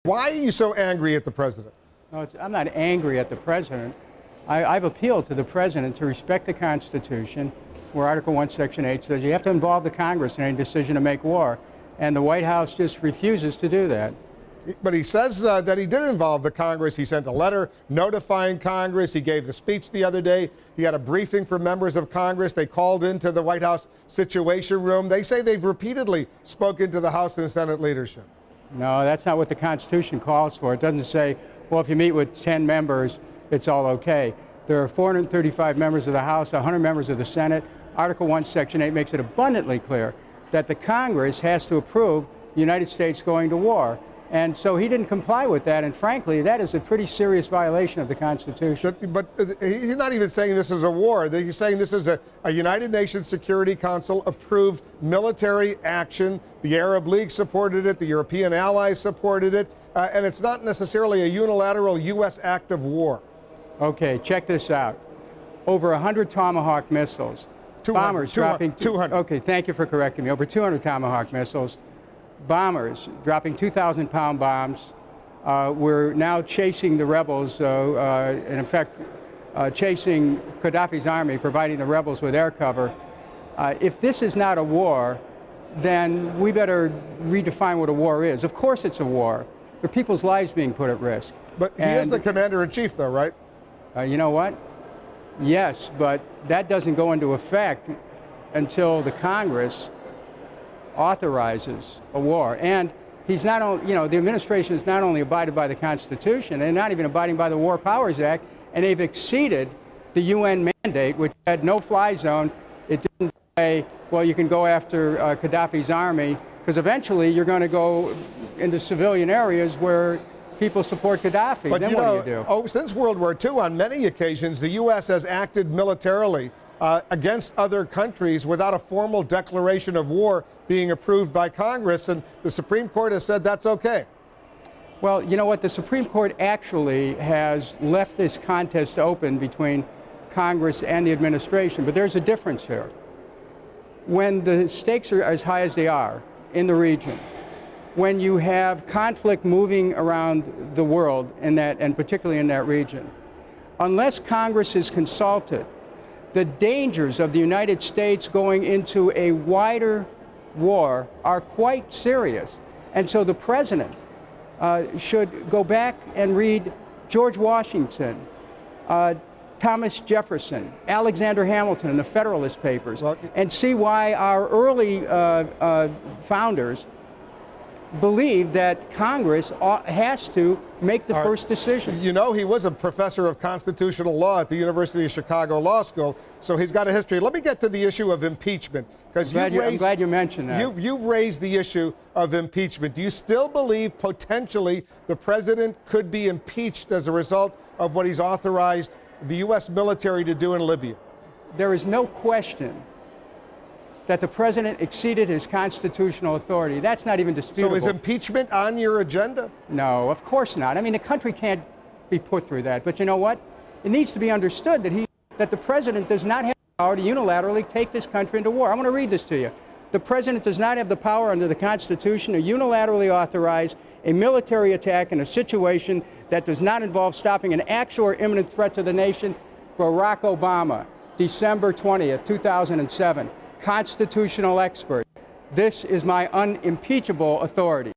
Why are you so angry at the president? No, I'm not angry at the president. I've appealed to the president to respect the Constitution, where Article 1, Section 8 says you have to involve the Congress in any decision to make war. And the White House just refuses to do that. But he says that he did involve the Congress. He sent a letter notifying Congress. He gave the speech the other day. He had a briefing for members of Congress. They called into the White House Situation Room. They say they've repeatedly spoken to the House and Senate leadership. No, that's not what the Constitution calls for. It doesn't say, well, if you meet with 10 members, it's all okay. There are 435 members of the House, 100 members of the Senate. Article 1, Section 8 makes it abundantly clear that the Congress has to approve the United States going to war. And so he didn't comply with that, and frankly, that is a pretty serious violation of the Constitution. But he's not even saying this is a war. He's saying this is a United Nations Security Council approved military action. The Arab League supported it, the European allies supported it, and it's not necessarily a unilateral U.S. act of war. Okay, check this out. Over 100 Tomahawk missiles. 200, Bombers dropping 200. Okay, thank you for correcting me. Over 200 Tomahawk missiles. Bombers dropping 2,000-pound bombs. We're now chasing the rebels, in effect, chasing Gaddafi's army, providing the rebels with air cover. If this is not a war, then we better redefine what a war is. Of course it's a war. There are people's lives being put at risk. But he is the commander-in-chief, though, right? You know what? Yes, but that doesn't go into effect until the Congress authorizes a war. And he's not only, the administration has not only abided by the Constitution, they're not even abiding by the War Powers Act, and they've exceeded the UN mandate, which had no-fly zone. It didn't say, well, you can go after Gaddafi's army, because eventually you're going to go into civilian areas where people support Gaddafi. But then what do you do? Since World War II, on many occasions, the U.S. has acted militarily against other countries without a formal declaration of war being approved by Congress, and the Supreme Court has said that's okay. Well, you know what? The Supreme Court actually has left this contest open between Congress and the administration, but there's a difference here. When the stakes are as high as they are in the region, when you have conflict moving around the world in that, and particularly in that region, unless Congress is consulted, the dangers of the United States going into a wider war are quite serious. And so the president should go back and read George Washington, Thomas Jefferson, Alexander Hamilton, and the Federalist Papers, and see why our early founders believe that Congress has to make the first decision. You know, he was a professor of constitutional law at the University of Chicago Law School, so he's got a history. Let me get to the issue of impeachment, because I'm glad you mentioned that. You've raised the issue of impeachment. Do you still believe potentially the president could be impeached as a result of what he's authorized the U.S. military to do in Libya? There is no question that the president exceeded his constitutional authority. That's not even disputable. So is impeachment on your agenda? No, of course not. I mean, the country can't be put through that. But you know what? It needs to be understood that the president does not have the power to unilaterally take this country into war. I'm going to read this to you. The president does not have the power under the Constitution to unilaterally authorize a military attack in a situation that does not involve stopping an actual or imminent threat to the nation. Barack Obama, December 20th, 2007. Constitutional expert. This is my unimpeachable authority.